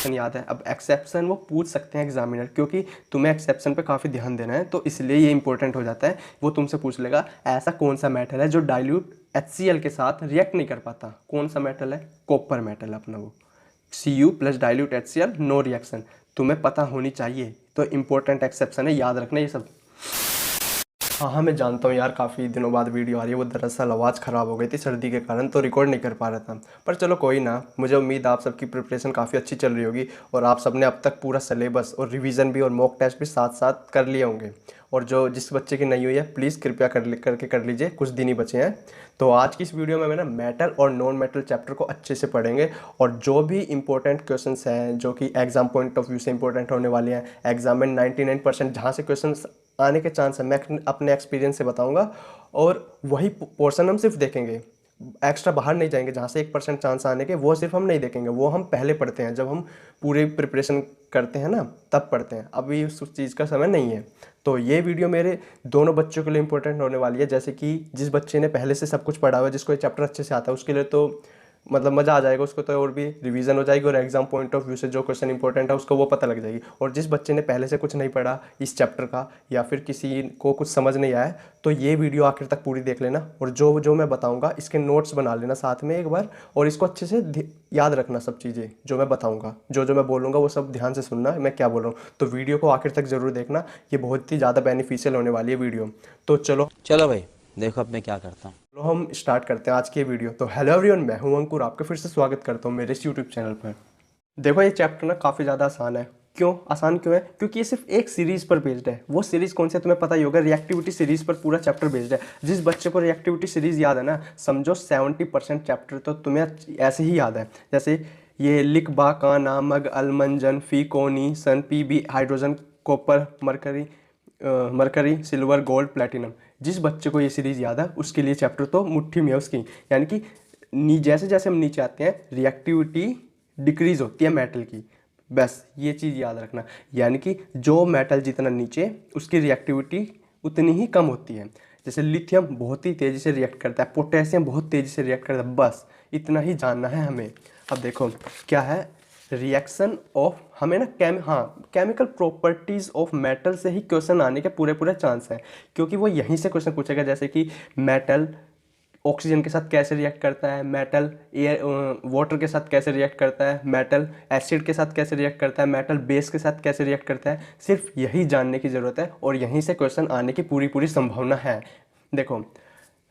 Exception याद है। अब एक्सेप्शन वो पूछ सकते हैं एग्जामिनर, क्योंकि तुम्हें एक्सेप्शन पे काफ़ी ध्यान देना है, तो इसलिए ये इंपॉर्टेंट हो जाता है। वो तुमसे पूछ लेगा ऐसा कौन सा मेटल है जो डाइल्यूट HCl के साथ रिएक्ट नहीं कर पाता। कौन सा मेटल है? कॉपर मेटल है अपना वो। Cu plus dilute HCl no reaction, तुम्हें पता होनी चाहिए। तो इंपॉर्टेंट एक्सेप्शन है, याद रखना ये सब। हाँ हाँ, मैं जानता हूँ यार, काफ़ी दिनों बाद वीडियो आ रही है। वो दरअसल आवाज़ ख़राब हो गई थी सर्दी के कारण, तो रिकॉर्ड नहीं कर पा रहा था। पर चलो कोई ना, मुझे उम्मीद आप सबकी प्रिपरेशन काफ़ी अच्छी चल रही होगी और आप सबने अब तक पूरा सिलेबस और रिवीजन भी और मॉक टेस्ट भी साथ साथ कर लिए होंगे। और जो जिस बच्चे की नहीं हुई है प्लीज़ कृपया करके कर लीजिए, कुछ दिन ही बचे हैं। तो आज की इस वीडियो में ना मेटल और नॉन मेटल चैप्टर को अच्छे से पढ़ेंगे, और जो भी इंपॉर्टेंट क्वेश्चंस हैं जो कि एग्जाम पॉइंट ऑफ व्यू से इंपॉर्टेंट होने वाले हैं, एग्जाम में 99% जहाँ से क्वेश्चंस आने के चांस है, मैं अपने एक्सपीरियंस से बताऊंगा। और वही पोर्शन हम सिर्फ देखेंगे, एक्स्ट्रा बाहर नहीं जाएंगे। जहाँ से 1% चांस आने के, वो सिर्फ हम नहीं देखेंगे, वो हम पहले पढ़ते हैं, जब हम पूरी प्रिपरेशन करते हैं ना तब पढ़ते हैं। अभी उस चीज़ का समय नहीं है। तो ये वीडियो मेरे दोनों बच्चों के लिए इंपॉर्टेंट होने वाली है। जैसे कि जिस बच्चे ने पहले से सब कुछ पढ़ा हुआ है, जिसको ये चैप्टर अच्छे से आता है, उसके लिए तो मतलब मज़ा आ जाएगा उसको, तो और भी रिवीजन हो जाएगी और एग्जाम पॉइंट ऑफ व्यू से जो क्वेश्चन इंपॉर्टेंट है उसको वो पता लग जाएगी। और जिस बच्चे ने पहले से कुछ नहीं पढ़ा इस चैप्टर का, या फिर किसी को कुछ समझ नहीं आया, तो ये वीडियो आखिर तक पूरी देख लेना, और जो जो मैं बताऊंगा इसके नोट्स बना लेना साथ में एक बार, और इसको अच्छे से याद रखना। सब चीज़ें जो मैं बताऊँगा, जो जो मैं बोलूँगा वो सब ध्यान से सुनना मैं क्या बोल रहा हूँ। तो वीडियो को आखिर तक ज़रूर देखना, ये बहुत ही ज़्यादा बेनिफिशियल होने वाली है वीडियो। तो चलो भाई देखो अब मैं क्या करता हूँ। चलो हम स्टार्ट करते हैं आज की वीडियो। तो हेलो एवरीवन, मैं हूं अंकुर, आपका फिर से स्वागत करता हूं मेरे इस यूट्यूब चैनल पर। देखो ये चैप्टर ना काफ़ी ज़्यादा आसान है। क्यों आसान क्यों है? क्योंकि ये सिर्फ एक सीरीज़ पर बेस्ड है। वो सीरीज़ कौन सी है तुम्हें पता ही होगा, रिएक्टिविटी सीरीज़ पर पूरा चैप्टर बेस्ड है। जिस बच्चे को रिएक्टिविटी सीरीज़ याद है ना, समझो 70% चैप्टर तो तुम्हें ऐसे ही याद है। जैसे ये लिख बा का नामग अलमंजन फी कोनी सन पी hydrogen copper mercury silver gold platinum. जिस बच्चे को ये सीरीज़ याद है उसके लिए चैप्टर तो मुट्ठी में है उसकी। यानी कि जैसे जैसे हम नीचे आते हैं रिएक्टिविटी डिक्रीज होती है मेटल की, बस ये चीज़ याद रखना। यानी कि जो मेटल जितना नीचे, उसकी रिएक्टिविटी उतनी ही कम होती है। जैसे लिथियम बहुत ही तेज़ी से रिएक्ट करता है, पोटेशियम बहुत तेज़ी से रिएक्ट करता है, बस इतना ही जानना है हमें। अब देखो क्या है रिएक्शन ऑफ, हमें ना केमिकल प्रॉपर्टीज़ ऑफ मेटल से ही क्वेश्चन आने के पूरे पूरे चांस हैं, क्योंकि वो यहीं से क्वेश्चन पूछेगा। जैसे कि मेटल ऑक्सीजन के साथ कैसे रिएक्ट करता है, मेटल एयर वाटर के साथ कैसे रिएक्ट करता है, मेटल एसिड के साथ कैसे रिएक्ट करता है, मेटल बेस के साथ कैसे रिएक्ट करता है। सिर्फ यही जानने की ज़रूरत है, और यहीं से क्वेश्चन आने की पूरी पूरी संभावना है। देखो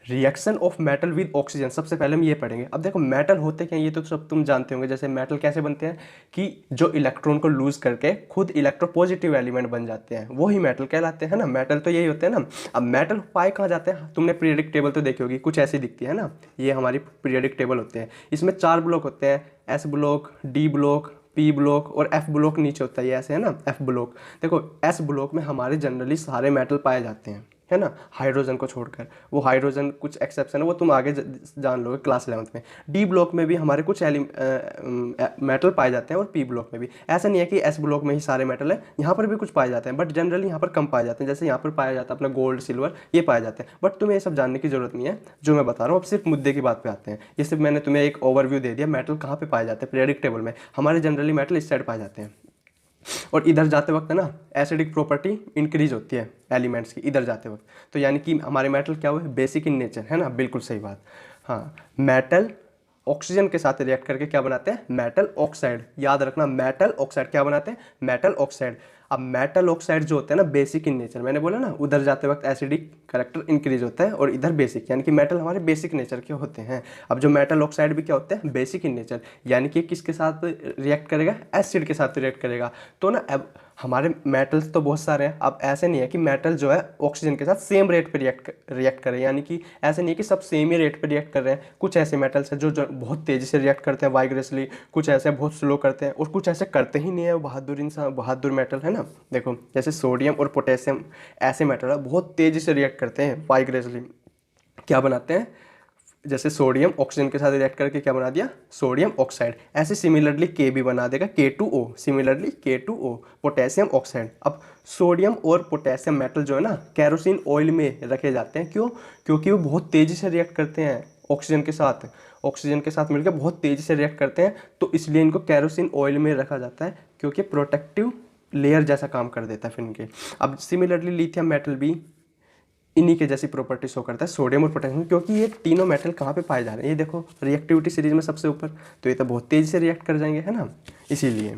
reaction of metal with oxygen, सबसे पहले हम ये पढ़ेंगे। अब देखो मेटल होते क्या हैं, ये तो सब तुम जानते होंगे। जैसे मेटल कैसे बनते हैं कि जो इलेक्ट्रॉन को लूज करके खुद इलेक्ट्रोपॉजिटिव एलिमेंट बन जाते हैं, वो ही मेटल कहलाते हैं ना। मेटल तो यही होते हैं ना। अब मेटल पाए कहाँ जाते हैं, तुमने पीरियडिक टेबल तो देखी होगी, कुछ ऐसी दिखती है ना। ये हमारी पीरियडिक टेबल होते हैं। इसमें 4 ब्लॉक होते हैं, S block, D block, P block और एफ ब्लॉक नीचे होता है, ये ऐसे है ना एफ ब्लॉक। देखो एस ब्लॉक में हमारे जनरली सारे मेटल पाए जाते हैं, है ना, हाइड्रोजन को छोड़कर। वो हाइड्रोजन कुछ एक्सेप्शन है, वो तुम आगे जान लोगे क्लास 11th में। डी ब्लॉक में भी हमारे कुछ मेटल पाए जाते हैं, और पी ब्लॉक में भी। ऐसा नहीं है कि एस ब्लॉक में ही सारे मेटल है, यहाँ पर भी कुछ पाए जाते हैं, बट जनरली यहाँ पर कम पाए जाते हैं। जैसे यहाँ पर पाया जाता है अपना गोल्ड सिल्वर, ये पाए जाते हैं। बट तुम्हें ये सब जानने की जरूरत नहीं है जो मैं बता रहा हूँ। अब सिर्फ मुद्दे की बात पे आते हैं। ये सिर्फ मैंने तुम्हें एक ओवरव्यू दे दिया, मेटल कहाँ पे पाए जाते हैं पीरियडिक टेबल में। हमारे जनरली मेटल इस साइड पाए जाते हैं, और इधर जाते वक्त है ना एसिडिक प्रॉपर्टी इंक्रीज होती है एलिमेंट्स की इधर जाते वक्त। तो यानी कि हमारे मेटल क्या हुए, बेसिक इन नेचर, है ना, बिल्कुल सही बात। हाँ, मेटल ऑक्सीजन के साथ रिएक्ट करके क्या बनाते हैं, मेटल ऑक्साइड। याद रखना, मेटल ऑक्साइड क्या बनाते हैं, मेटल ऑक्साइड। अब मेटल ऑक्साइड जो होते हैं ना बेसिक इन नेचर, मैंने बोला ना उधर जाते वक्त एसिडिक करेक्टर इंक्रीज होता है, और इधर बेसिक, यानी कि मेटल हमारे बेसिक नेचर के होते हैं। अब जो मेटल ऑक्साइड भी क्या होते हैं, बेसिक इन नेचर, यानी कि किसके साथ रिएक्ट करेगा, एसिड के साथ रिएक्ट करेगा। तो ना अब हमारे मेटल्स तो बहुत सारे हैं। अब ऐसे नहीं है कि मेटल जो है ऑक्सीजन के साथ सेम रेट पे रिएक्ट करे, यानी कि ऐसे नहीं है कि सब सेम ही रेट पे रिएक्ट कर रहे हैं। कुछ ऐसे मेटल्स हैं जो बहुत तेज़ी से रिएक्ट करते हैं वाइग्रेसली, कुछ ऐसे बहुत स्लो करते हैं, और कुछ ऐसे करते ही नहीं है। बहादुर मेटल है ना। देखो जैसे सोडियम और पोटेशियम ऐसे मेटल है, बहुत तेज़ी से रिएक्ट करते हैं वाइग्रेसली। क्या बनाते हैं, जैसे सोडियम ऑक्सीजन के साथ रिएक्ट करके क्या बना दिया, सोडियम ऑक्साइड। ऐसे सिमिलरली के भी बना देगा, K2O, similarly K2O, potassium oxide. अब सोडियम और पोटेशियम मेटल जो है ना कैरोसिन ऑयल में रखे जाते हैं। क्यों? क्योंकि वो बहुत तेज़ी से रिएक्ट करते हैं ऑक्सीजन के साथ मिलकर बहुत तेज़ी से रिएक्ट करते हैं, तो इसलिए इनको केरोसिन ऑयल में रखा जाता है क्योंकि प्रोटेक्टिव लेयर जैसा काम कर देता है फिर इनके। अब सिमिलरली लिथियम मेटल भी इन्हीं के जैसी प्रॉपर्टी शो करता है, सोडियम और पोटेशियम, क्योंकि ये तीनों मेटल कहाँ पे पाए जा रहे हैं, ये देखो रिएक्टिविटी सीरीज में सबसे ऊपर, तो ये तो बहुत तेज़ी से रिएक्ट कर जाएंगे, है ना, इसीलिए।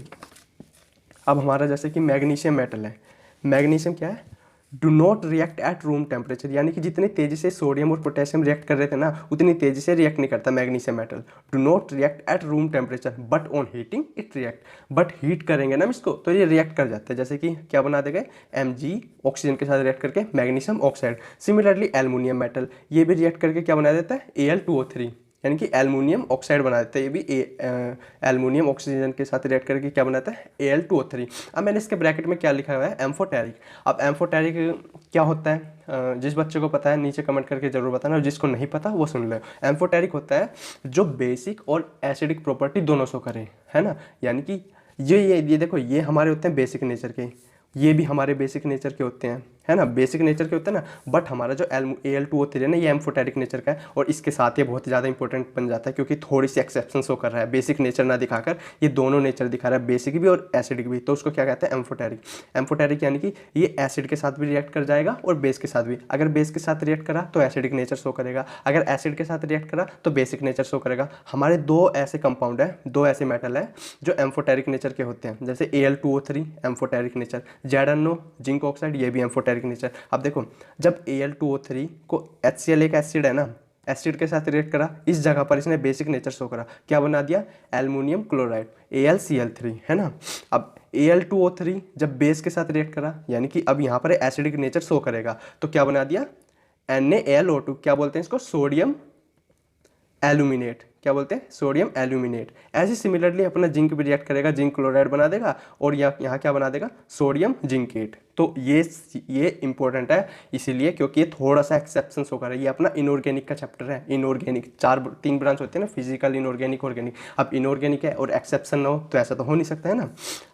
अब हमारा जैसे कि मैग्नीशियम मेटल है, मैग्नीशियम क्या है, do not react at room temperature, यानी कि जितनी तेज़ी से सोडियम और पोटेशियम रिएक्ट कर रहे थे ना, उतनी तेज़ी से रिएक्ट नहीं करता magnesium metal. Do not react at room temperature but on heating it react, but heat करेंगे ना इसको तो ये रिएक्ट कर जाते हैं, जैसे कि क्या बना देगा Mg ऑक्सीजन के साथ रिएक्ट करके magnesium oxide. Similarly aluminium metal ये भी रिएक्ट करके क्या बना देता है Al2O3, यानी कि एल्युमिनियम ऑक्साइड बना देता है, ये भी एल्युमिनियम ऑक्सीजन के साथ रिएक्ट करके क्या बनाता है Al2O3। अब मैंने इसके ब्रैकेट में क्या लिखा हुआ है, एम्फोटेरिक। अब एम्फोटेरिक क्या होता है, जिस बच्चे को पता है नीचे कमेंट करके जरूर बताना, और जिसको नहीं पता वो सुन ले। एम्फोटेरिक होता है जो बेसिक और एसिडिक प्रॉपर्टी दोनों शो करे, है ना, यानी कि ये देखो, ये हमारे होते हैं बेसिक नेचर के, ये भी हमारे बेसिक नेचर के होते हैं, है ना, बेसिक नेचर के होते हैं ना, बट हमारा जो Al2O3 है ना, ये एम्फोटेरिक नेचर का है, और इसके साथ ये बहुत ज़्यादा इंपॉर्टेंट बन जाता है क्योंकि थोड़ी सी एक्सेप्शन शो कर रहा है, बेसिक नेचर ना दिखाकर ये दोनों नेचर दिखा रहा है, बेसिक भी और एसिडिक भी, तो उसको क्या कहते हैं एम्फोटेरिक। एम्फोटेरिक यानी कि ये एसिड के साथ भी रिएक्ट कर जाएगा और बेस के साथ भी, अगर बेस के साथ रिएक्ट करा तो एसिडिक नेचर शो करेगा, अगर एसिड के साथ रिएक्ट करा तो बेसिक नेचर शो करेगा। हमारे दो ऐसे कंपाउंड है, दो ऐसे मेटल है जो एम्फोटेरिक नेचर के होते हैं, जैसे Al2O3 amphoteric nature, ZnO zinc oxide ये भी एम्फोटेरिक नेचर। अब देखो जब Al2O3 को HCl एक एसिड है ना, एसिड के साथ रिएक्ट करा, इस जगह पर इसने बेसिक नेचर शो करा, क्या बना दिया एल्युमिनियम क्लोराइड AlCl3, है ना। अब Al2O3 जब बेस के साथ रिएक्ट करा, यानी कि अब यहाँ पर एसिडिक नेचर शो करेगा, तो क्या बना दिया NaLO2, क्या बोलते हैं इसको, सोडियम एल्यूमिनेट, क्या बोलते हैं सोडियम एल्यूमिनेट। ऐसे सिमिलरली अपना जिंक भी रिएक्ट करेगा, जिंक क्लोराइड बना देगा, और यहाँ क्या बना देगा सोडियम जिंकेट। तो ये इंपॉर्टेंट है इसीलिए क्योंकि ये थोड़ा सा एक्सेप्शन शो कर रहा है, ये अपना इनऑर्गेनिक का चैप्टर है। इनऑर्गेनिक तीन ब्रांच होते हैं ना, फिजिकल, इनऑर्गेनिक, ऑर्गेनिक। अब इनऑर्गेनिक है और एक्सेप्शन ना हो तो ऐसा तो हो नहीं सकता है ना।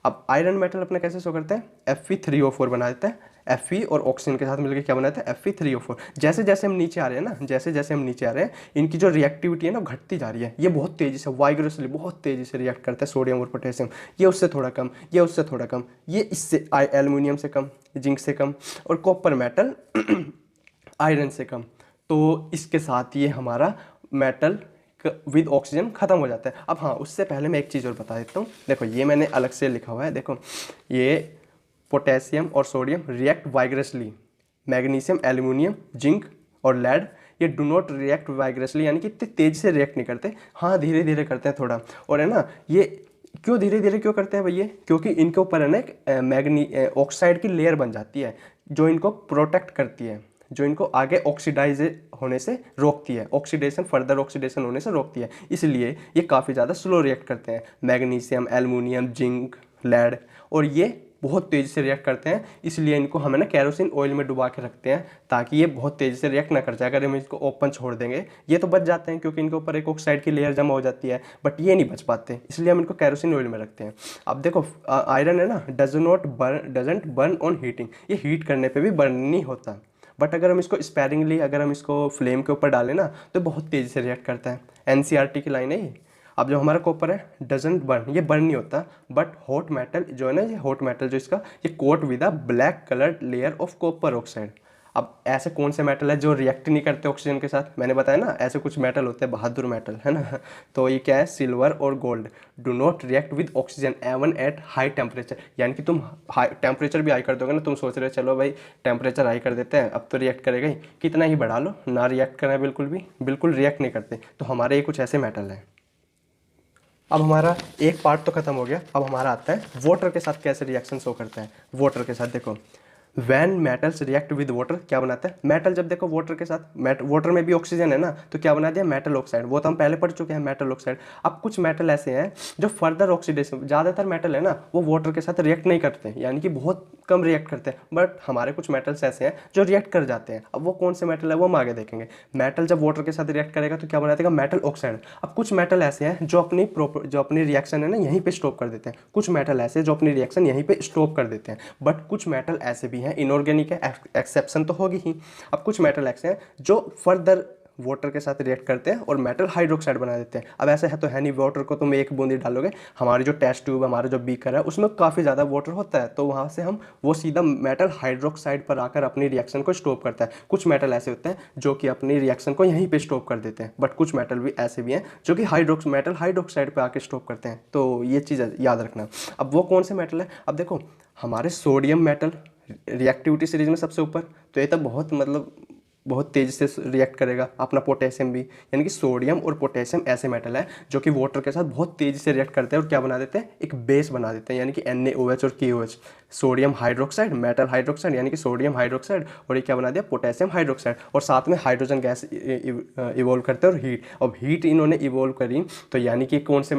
अब आयरन मेटल अपना कैसे शो करता है, Fe3O4 बना देता है, Fe और ऑक्सीजन के साथ मिलकर क्या बनाता है Fe3O4। जैसे जैसे हम नीचे आ रहे हैं ना, जैसे जैसे हम नीचे आ रहे हैं, इनकी जो रिएक्टिविटी है ना घटती जा रही है, ये बहुत तेज़ी से वाइग्रोसली बहुत तेज़ी से रिएक्ट करता है सोडियम और पोटेशियम, ये उससे थोड़ा कम, ये उससे थोड़ा कम, ये इससे एल्युमिनियम से कम, जिंक से कम, और कॉपर मेटल आयरन से कम। तो इसके साथ ये हमारा मेटल विद ऑक्सीजन खत्म हो जाता है। अब हाँ, उससे पहले मैं एक चीज़ और बता देता हूँ, देखो ये मैंने अलग से लिखा हुआ है, देखो ये पोटेशियम और sodium react vigorously, magnesium aluminium zinc और लेड ये डू नॉट रिएक्ट वाइग्रसली, यानी कि इतनी तेज़ी से रिएक्ट नहीं करते, हाँ धीरे धीरे करते हैं थोड़ा। और है ना, ये क्यों धीरे धीरे क्यों करते हैं भैया, क्योंकि इनके ऊपर है ना एक ऑक्साइड की लेयर बन जाती है जो इनको प्रोटेक्ट करती है, जो इनको आगे ऑक्सीडाइज होने से रोकती है, ऑक्सीडेशन फर्दर ऑक्सीडेशन होने से रोकती है, इसलिए ये काफ़ी ज़्यादा स्लो रिएक्ट करते हैं, मैग्नीशियम एल्युमिनियम जिंक लेड, और ये बहुत तेज़ी से रिएक्ट करते हैं, इसलिए इनको हमें ना केरोसिन ऑयल में डुबा के रखते हैं ताकि ये बहुत तेज़ी से रिएक्ट ना कर जाए। अगर हम इसको ओपन छोड़ देंगे ये तो बच जाते हैं क्योंकि इनके ऊपर एक ऑक्साइड की लेयर जमा हो जाती है, बट ये नहीं बच पाते, इसलिए हम इनको केरोसिन ऑयल में रखते हैं। अब देखो आयरन है ना, डजेंट बर्न ऑन हीटिंग, ये हीट करने पर भी बर्न नहीं होता, बट अगर हम इसको स्पेरिंगली अगर हम इसको फ्लेम के ऊपर डालें ना तो बहुत तेज़ी से रिएक्ट करता है। NCERT की लाइन है ये। अब जो हमारा कॉपर है डजेंट बर्न, ये बर्न नहीं होता, बट हॉट मेटल जो है ना, ये हॉट मेटल जो इसका ये coat with a black coloured layer of copper oxide. अब ऐसे कौन से मेटल है जो रिएक्ट नहीं करते ऑक्सीजन के साथ, मैंने बताया ना ऐसे कुछ मेटल होते हैं बहादुर मेटल, है ना। तो ये क्या है, सिल्वर और gold do not react with oxygen even at high temperature, यानी कि तुम हाई टेम्परेचर भी हाई कर दोगे ना, तुम सोच रहे हो चलो भाई टेम्परेचर हाई कर देते हैं अब तो रिएक्ट करेगा ही, कितना ही बढ़ा लो ना रिएक्ट करना है, बिल्कुल रिएक्ट नहीं करते। तो हमारे ये कुछ ऐसे मेटल हैं। अब हमारा एक पार्ट तो खत्म हो गया, अब हमारा आता है वाटर के साथ कैसे रिएक्शन शो करता है। वाटर के साथ देखो when metals react with water क्या बनाता है, मेटल जब देखो वाटर के साथ, वाटर में भी ऑक्सीजन है ना, तो क्या बना दिया मेटल ऑक्साइड, वो तो हम पहले पढ़ चुके हैं मेटल ऑक्साइड। अब कुछ मेटल ऐसे हैं जो फर्दर ऑक्सीडेशन, ज़्यादातर मेटल है ना वो वाटर के साथ रिएक्ट नहीं करते, यानी कि बहुत कम रिएक्ट करते हैं, बट हमारे कुछ मेटल्स ऐसे हैं जो रिएक्ट कर जाते हैं। अब वो कौन से मेटल है वो हम आगे देखेंगे। मेटल जब वाटर के साथ रिएक्ट करेगा तो क्या बना देगा मेटल ऑक्साइड। अब कुछ मेटल ऐसे हैं जो अपनी रिएक्शन है ना यहीं पे स्टॉप कर देते हैं, कुछ मेटल ऐसे जो अपनी रिएक्शन यहीं पे स्टॉप कर देते हैं, बट कुछ मेटल ऐसे भी हैं इनऑर्गेनिक है, एक्सेप्शन तो होगी ही। अब कुछ मेटल ऐसे हैं जो फर्दर वाटर के साथ रिएक्ट करते हैं और मेटल हाइड्रोक्साइड बना देते हैं। अब ऐसा है तो है नहीं, वाटर को तुम एक बूंदी डालोगे, हमारी जो टेस्ट ट्यूब, हमारा जो बीकर है उसमें काफ़ी ज़्यादा वाटर होता है, तो वहाँ से हम वो सीधा मेटल हाइड्रोक्साइड पर आकर अपनी रिएक्शन को स्टॉप करता है। कुछ मेटल ऐसे होते हैं जो कि अपनी रिएक्शन को यहीं पे स्टॉप कर देते हैं, बट कुछ मेटल भी ऐसे भी हैं जो कि मेटल हाइड्रोक्साइड पे आके स्टॉप करते हैं। तो ये चीज़ याद रखना। अब वो कौन से मेटल है, अब देखो हमारे सोडियम मेटल रिएक्टिविटी सीरीज में सबसे ऊपर, तो ये तो बहुत तेज़ी से रिएक्ट करेगा। अपना पोटेशियम भी, यानी कि सोडियम और पोटेशियम ऐसे मेटल है जो कि वाटर के साथ बहुत तेज़ी से रिएक्ट करते हैं और क्या बना देते हैं, एक बेस बना देते हैं, यानी कि NaOH और KOH, sodium hydroxide, metal hydroxide यानी कि सोडियम हाइड्रोक्साइड, और ये क्या बना दिया, पोटेशियम हाइड्रोक्साइड, और साथ में हाइड्रोजन गैस इवोल्व करते हैं और हीट। अब हीट इन्होंने इवोल्व करी तो यानी कि कौन से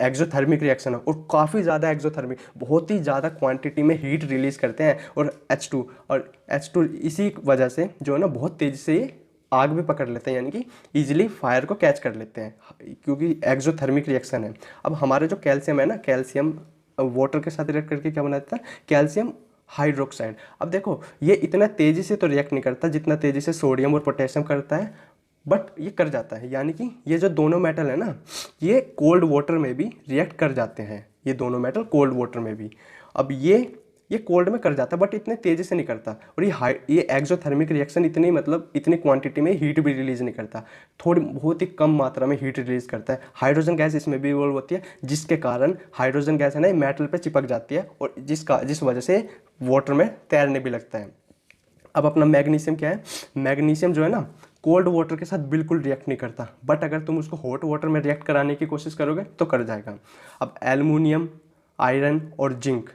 एक्सोथर्मिक रिएक्शन है, और काफ़ी ज़्यादा एक्सोथर्मिक, बहुत ही ज़्यादा क्वांटिटी में हीट रिलीज़ करते हैं, और H2 इसी वजह से जो है ना बहुत तेज़ी से ये आग भी पकड़ लेते हैं, यानी कि इजीली फायर को कैच कर लेते हैं, क्योंकि एक्सोथर्मिक रिएक्शन है। अब हमारे जो कैल्शियम है ना, कैल्शियम वाटर के साथ रिएक्ट करके क्या बना देता है, कैल्शियम हाइड्रोक्साइड। अब देखो ये इतना तेज़ी से तो रिएक्ट नहीं करता जितना तेज़ी से सोडियम और पोटेशियम करता है, बट ये कर जाता है, यानी कि ये जो दोनों मेटल है ना, ये कोल्ड वाटर में भी रिएक्ट कर जाते हैं, ये दोनों मेटल कोल्ड वाटर में भी। अब ये कोल्ड में कर जाता है बट इतने तेज़ी से नहीं करता, और ये एक्सोथर्मिक रिएक्शन इतनी क्वांटिटी में हीट भी रिलीज़ नहीं करता, थोड़ी बहुत ही कम मात्रा में हीट रिलीज़ करता है। हाइड्रोजन गैस इसमें भी इवॉल्व होती है, जिसके कारण हाइड्रोजन गैस है ना मेटल पे चिपक जाती है, और जिस वजह से वाटर में तैरने भी लगता है। अब अपना मैग्नीशियम क्या है, मैग्नीशियम जो है ना कोल्ड वाटर के साथ बिल्कुल रिएक्ट नहीं करता, बट अगर तुम उसको हॉट वाटर में रिएक्ट कराने की कोशिश करोगे तो कर जाएगा। अब एल्युमिनियम, आयरन और जिंक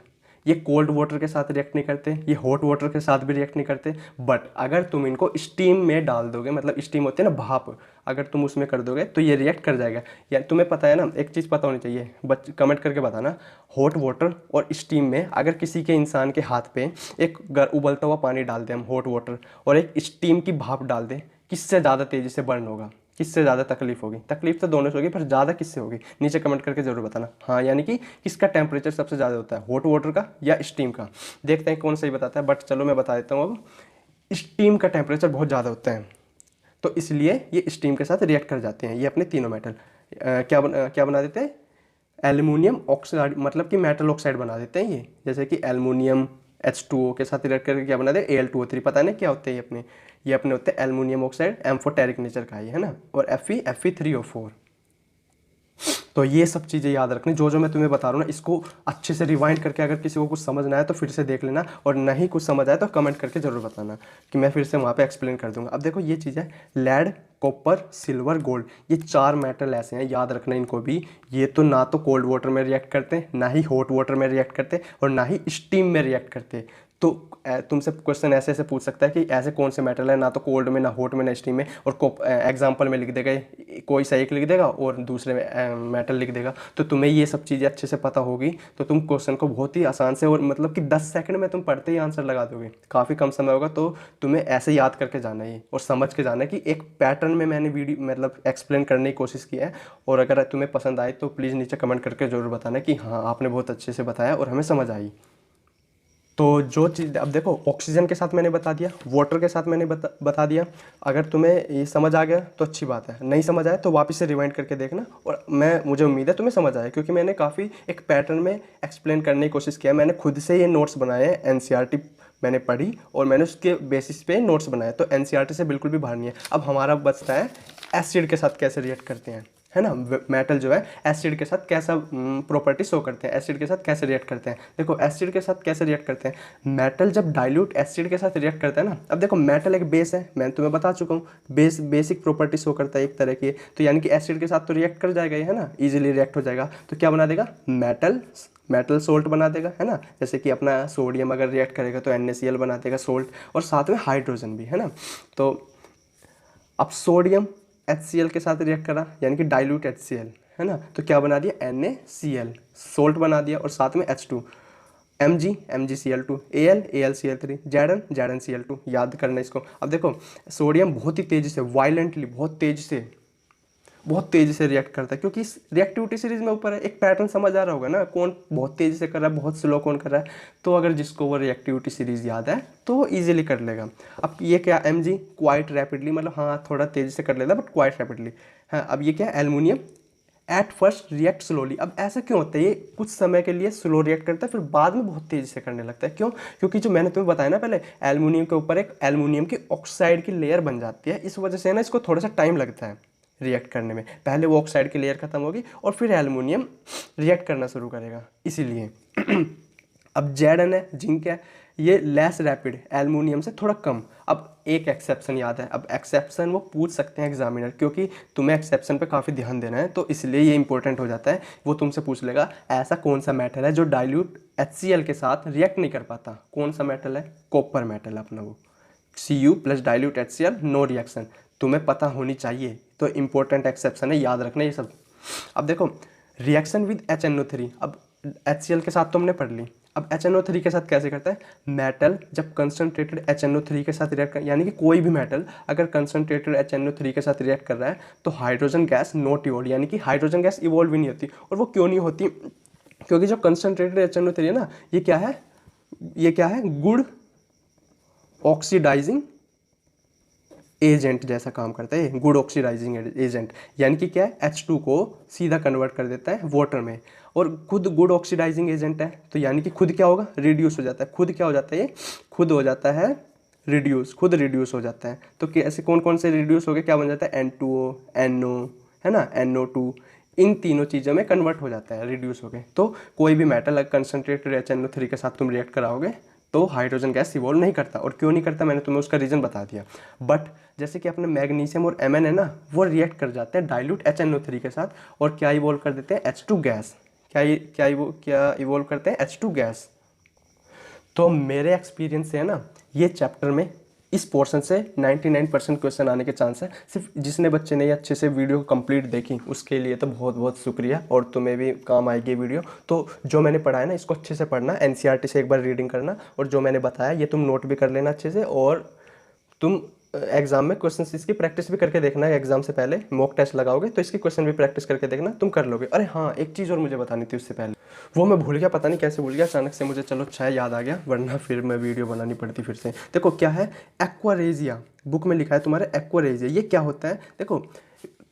ये कोल्ड वाटर के साथ रिएक्ट नहीं करते, ये हॉट वाटर के साथ भी रिएक्ट नहीं करते, बट अगर तुम इनको स्टीम में डाल दोगे, मतलब स्टीम होती है ना भाप, अगर तुम उसमें कर दोगे तो ये रिएक्ट कर जाएगा। या तुम्हें पता है ना, एक चीज़ पता होनी चाहिए, कमेंट करके बताना, हॉट वाटर और स्टीम में अगर किसी के इंसान के हाथ पे एक उबलता हुआ पानी डाल दें हम, हॉट वाटर, और एक स्टीम की भाप डाल दें, किससे ज़्यादा तेज़ी से बर्न होगा, किससे ज़्यादा तकलीफ होगी, तकलीफ तो दोनों से होगी पर ज़्यादा किससे होगी, नीचे कमेंट करके ज़रूर बताना। हाँ, यानी कि किसका टेम्परेचर सबसे ज़्यादा होता है, हॉट वाटर का या स्टीम का। देखते हैं कौन सही बताता है, बट चलो मैं बता देता हूँ। अब स्टीम का टेम्परेचर बहुत ज़्यादा होता है, तो इसलिए ये स्टीम के साथ रिएक्ट कर जाते हैं। ये अपने तीनों मेटल क्या बना देते हैं, एल्युमिनियम ऑक्साइड, मतलब कि मेटल ऑक्साइड बना देते हैं ये। जैसे कि एल्युमिनियम H2O के साथ रिएक्ट करके क्या बना दे, Al2O3। पता नहीं क्या होते हैं ये अपने होते हैं एल्युमिनियम ऑक्साइड, एम्फोटेरिक नेचर का है ना, और Fe3O4। तो ये सब चीज़ें याद रखनी, जो मैं तुम्हें बता रहा हूँ ना, इसको अच्छे से रिवाइंड करके, अगर किसी को कुछ समझना है तो फिर से देख लेना, और नहीं कुछ समझ आए तो कमेंट करके ज़रूर बताना कि मैं फिर से वहाँ पे एक्सप्लेन कर दूंगा। अब देखो ये चीज़ है, लेड, कॉपर, सिल्वर, गोल्ड, ये 4 मेटल ऐसे हैं, याद रखना इनको भी। ये तो ना तो कोल्ड वाटर में रिएक्ट करते, ना ही हॉट वाटर में रिएक्ट करते, और ना ही स्टीम में रिएक्ट करते। तो तुमसे क्वेश्चन ऐसे पूछ सकता है कि ऐसे कौन से मेटल है, ना तो कोल्ड में, ना हॉट में, ना स्टीम में, और एग्जाम्पल में लिख देगा, कोई सा एक लिख देगा और दूसरे में मेटल लिख देगा। तो तुम्हें ये सब चीज़ें अच्छे से पता होगी तो तुम क्वेश्चन को बहुत ही आसान से, और मतलब कि 10 सेकंड में तुम पढ़ते ही आंसर लगा दोगे। काफ़ी कम समय होगा, तो तुम्हें ऐसे याद करके जाना है और समझ के जाना है कि एक पैटर्न में मैंने वीडियो एक्सप्लेन करने की कोशिश की है। और अगर तुम्हें पसंद आए तो प्लीज़ नीचे कमेंट करके ज़रूर बताना कि हाँ, आपने बहुत अच्छे से बताया और हमें समझ आई। तो जो चीज़, अब देखो ऑक्सीजन के साथ मैंने बता दिया, वाटर के साथ मैंने बता दिया। अगर तुम्हें ये समझ आ गया तो अच्छी बात है, नहीं समझ आया तो वापस से रिवाइंड करके देखना, और मुझे उम्मीद है तुम्हें समझ आया, क्योंकि मैंने काफ़ी एक पैटर्न में एक्सप्लेन करने की कोशिश किया। मैंने खुद से ये नोट्स बनाए हैं, NCERT मैंने पढ़ी और मैंने उसके बेसिस पे नोट्स बनाए, तो NCERT से बिल्कुल भी बाहर नहीं है। अब हमारा बचता है एसिड के साथ कैसे रिएक्ट करते हैं, है ना, मेटल जो है एसिड के साथ कैसा प्रॉपर्टी शो करते हैं, एसिड के साथ कैसे रिएक्ट करते हैं। देखो एसिड के साथ कैसे रिएक्ट करते हैं, मेटल जब डाइल्यूट एसिड के साथ रिएक्ट करता है ना, अब देखो मेटल एक बेस है, मैं तुम्हें बता चुका हूँ, बेसिक प्रॉपर्टी शो करता है एक तरह की, तो यानी कि एसिड के साथ तो रिएक्ट कर जाएगा ये, है ना, इजीली रिएक्ट हो जाएगा। तो क्या बना देगा, मेटल सोल्ट बना देगा, है ना, जैसे कि अपना सोडियम अगर रिएक्ट करेगा तो NaCl बना देगा सोल्ट, और साथ में हाइड्रोजन भी, है ना। तो अब सोडियम HCl के साथ रिएक्ट करा, यानी कि डाइल्यूट HCl, है ना, तो क्या बना दिया, NaCl सोल्ट बना दिया, और साथ में H2, MgCl2, AlCl3, ZnCl2, याद करना इसको। अब देखो सोडियम बहुत ही तेज़ी से, वायलेंटली, बहुत तेज़ी से बहुत तेज़ी से रिएक्ट करता है, क्योंकि इस रिएक्टिविटी सीरीज में ऊपर है, एक पैटर्न समझ आ रहा होगा ना, कौन बहुत तेज़ी से कर रहा है, बहुत स्लो कौन कर रहा है। तो अगर जिसको वो रिएक्टिविटी सीरीज याद है तो वो ईजिली कर लेगा। अब ये क्या, Mg क्वाइट रैपिडली, मतलब हाँ थोड़ा तेज़ी से कर लेता है बट क्वाइट रैपिडली। हाँ, अब ये क्या है, aluminium at first react slowly. अब ऐसा क्यों होता है, ये कुछ समय के लिए स्लो रिएक्ट करता है फिर बाद में बहुत तेज़ी से करने लगता है। क्यों? क्योंकि जो मैंने तुम्हें बताया ना पहले, एल्युमिनियम के ऊपर एक एल्युमिनियम की ऑक्साइड की लेयर बन जाती है, इस वजह से ना इसको थोड़ा सा टाइम लगता है रिएक्ट करने में। पहले वो ऑक्साइड की लेयर खत्म होगी और फिर एल्युमिनियम रिएक्ट करना शुरू करेगा, इसीलिए। अब Zn है, जिंक है, ये लेस रैपिड, एल्युमिनियम से थोड़ा कम। अब एक एक्सेप्शन याद है, अब एक्सेप्शन वो पूछ सकते हैं एग्जामिनर, क्योंकि तुम्हें एक्सेप्शन पे काफ़ी ध्यान देना है, तो इसलिए ये इंपॉर्टेंट हो जाता है। वो तुमसे पूछ लेगा ऐसा कौन सा मेटल है जो डाइल्यूट HCl के साथ रिएक्ट नहीं कर पाता। कौन सा मेटल है? कॉपर मेटल अपना वो, Cu plus dilute HCl no reaction, तुम्हें पता होनी चाहिए। तो इंपॉर्टेंट एक्सेप्शन है, याद रखना ये सब। अब देखो रिएक्शन विद HNO3, अब HCl के साथ तो हमने पढ़ ली, अब HNO3 के साथ कैसे करता है। मेटल जब कंसनट्रेटेड HNO3 के साथ रिएक्ट कर, यानी कि कोई भी मेटल अगर कंसनट्रेटेड HNO3 के साथ रिएक्ट कर रहा है तो हाइड्रोजन गैस नॉट इवॉल्व, यानी कि हाइड्रोजन गैस इवॉल्व ही नहीं होती। और वो क्यों नहीं होती? क्योंकि जो कंसनट्रेटेड HNO3 है ना, ये क्या है, ये क्या है, गुड ऑक्सीडाइजिंग एजेंट जैसा काम करता है, गुड ऑक्सीडाइजिंग एजेंट। यानी कि क्या है, H2 को सीधा कन्वर्ट कर देता है वाटर में, और खुद गुड ऑक्सीडाइजिंग एजेंट है, तो यानी कि खुद क्या होगा, रिड्यूस हो जाता है। खुद क्या हो जाता है, ये खुद हो जाता है रिड्यूस, खुद रिड्यूस हो जाता है। तो कैसे, कौन कौन से रिड्यूस हो गए, क्या बन जाता है, N2O, NO है ना, NO2, इन तीनों चीज़ों में कन्वर्ट हो जाता है, रिड्यूस हो गए। तो कोई भी मेटल अगर कंसनट्रेटेड HNO3 के साथ तुम रिएक्ट कराओगे तो हाइड्रोजन गैस इवॉल्व नहीं करता। और क्यों नहीं करता, मैंने तुम्हें उसका रीज़न बता दिया। बट जैसे कि अपने मैग्नीशियम और Mn है ना, वो रिएक्ट कर जाते हैं डाइल्यूट HNO3 के साथ, और क्या इवॉल्व कर देते हैं, H2 गैस। क्या इवॉल्व करते हैं, H2 गैस। तो मेरे एक्सपीरियंस से है ना, ये चैप्टर में इस पोर्शन से 99% क्वेश्चन आने के चांस है। सिर्फ जिसने बच्चे ने अच्छे से वीडियो को कंप्लीट देखी उसके लिए तो बहुत बहुत शुक्रिया, और तुम्हें भी काम आएगी वीडियो। तो जो मैंने पढ़ा है ना, इसको अच्छे से पढ़ना, NCERT से एक बार रीडिंग करना, और जो मैंने बताया ये तुम नोट भी कर लेना अच्छे से, और तुम एग्जाम में क्वेश्चन इसकी प्रैक्टिस भी करके देखना है। एग्जाम से पहले मॉक टेस्ट लगाओगे तो इसकी क्वेश्चन भी प्रैक्टिस करके देखना, तुम कर लोगे। अरे हाँ, एक चीज़ और मुझे बतानी थी उससे पहले, वो मैं भूल गया, पता नहीं कैसे भूल गया अचानक से मुझे। चलो अच्छा है, याद आ गया, वरना फिर मैं वीडियो बनानी पड़ती फिर से। देखो क्या है, एक्वारेजिया, बुक में लिखा है तुम्हारे एक्वारेजिया। ये क्या होता है, देखो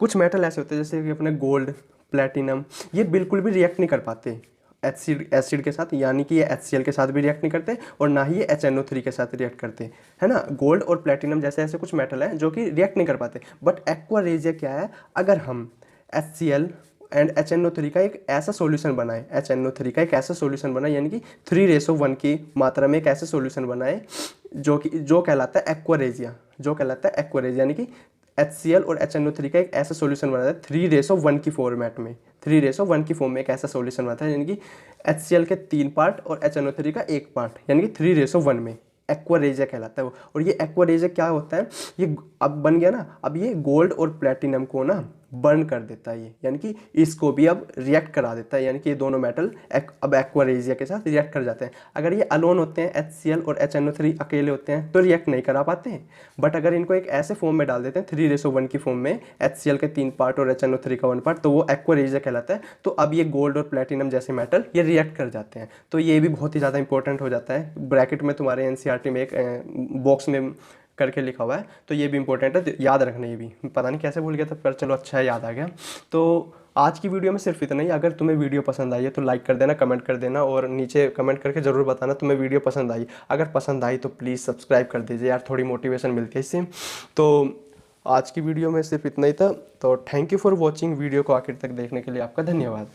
कुछ मेटल ऐसे होते हैं जैसे कि अपने गोल्ड, प्लेटिनम, ये बिल्कुल भी रिएक्ट नहीं कर पाते एसिड के साथ, यानी कि ये HCl के साथ भी रिएक्ट नहीं करते, और ना ही ये HNO3 के साथ रिएक्ट करते, है ना। गोल्ड और प्लेटिनम जैसे ऐसे कुछ मेटल हैं जो कि रिएक्ट नहीं कर पाते। बट एक्वारेजिया क्या है, अगर हम HCl एंड HNO3 का एक ऐसा सॉल्यूशन बनाए, HNO3 का एक ऐसा सॉल्यूशन बनाए, यानी कि 3:1 की मात्रा में एक ऐसा सॉल्यूशन बनाए जो कहलाता है एक्वारेजिया, जो कहलाता है एक्वारेजिया, यानी कि HCl और HNO3 का एक ऐसा सॉल्यूशन बनाता है 3:1 की फॉर्मेट में, 3:1 की फॉर्म में एक ऐसा सॉल्यूशन बनाता है, यानी कि HCl के 3 पार्ट और HNO3 का 1 पार्ट, यानी कि 3:1 में एक्वारेजिया कहलाता है वो। और ये एक्वारेजिया क्या होता है, ये अब बन गया ना, अब ये गोल्ड और प्लेटिनम को ना बर्न कर देता है ये, यानी कि इसको भी अब रिएक्ट करा देता है, यानी कि ये दोनों मेटल अब एक्वारेजिया के साथ रिएक्ट कर जाते हैं। अगर ये अलोन होते हैं, HCl और HNO3 अकेले होते हैं तो रिएक्ट नहीं करा पाते हैं। बट अगर इनको एक ऐसे फॉर्म में डाल देते हैं 3:1 की फॉर्म में, HCl के 3 पार्ट और HNO3 का 1 पार्ट, तो वो एक्वारेजिया कहलाता है। तो अब ये गोल्ड और प्लेटिनम जैसे मेटल ये रिएक्ट कर जाते हैं। तो ये भी बहुत ही ज़्यादा इंपॉर्टेंट हो जाता है। ब्रैकेट में तुम्हारे NCERT में एक बॉक्स में करके लिखा हुआ है, तो ये भी इंपॉर्टेंट है, याद रखना। ये भी पता नहीं कैसे भूल गया था, पर चलो अच्छा है, याद आ गया। तो आज की वीडियो में सिर्फ इतना ही। अगर तुम्हें वीडियो पसंद आई है तो लाइक कर देना, कमेंट कर देना, और नीचे कमेंट करके ज़रूर बताना तुम्हें वीडियो पसंद आई। अगर पसंद आई तो प्लीज़ सब्सक्राइब कर दीजिए यार, थोड़ी मोटिवेशन मिलती है इससे। तो आज की वीडियो में सिर्फ इतना ही था। तो thank you for watching, video को आखिर तक देखने के लिए आपका धन्यवाद।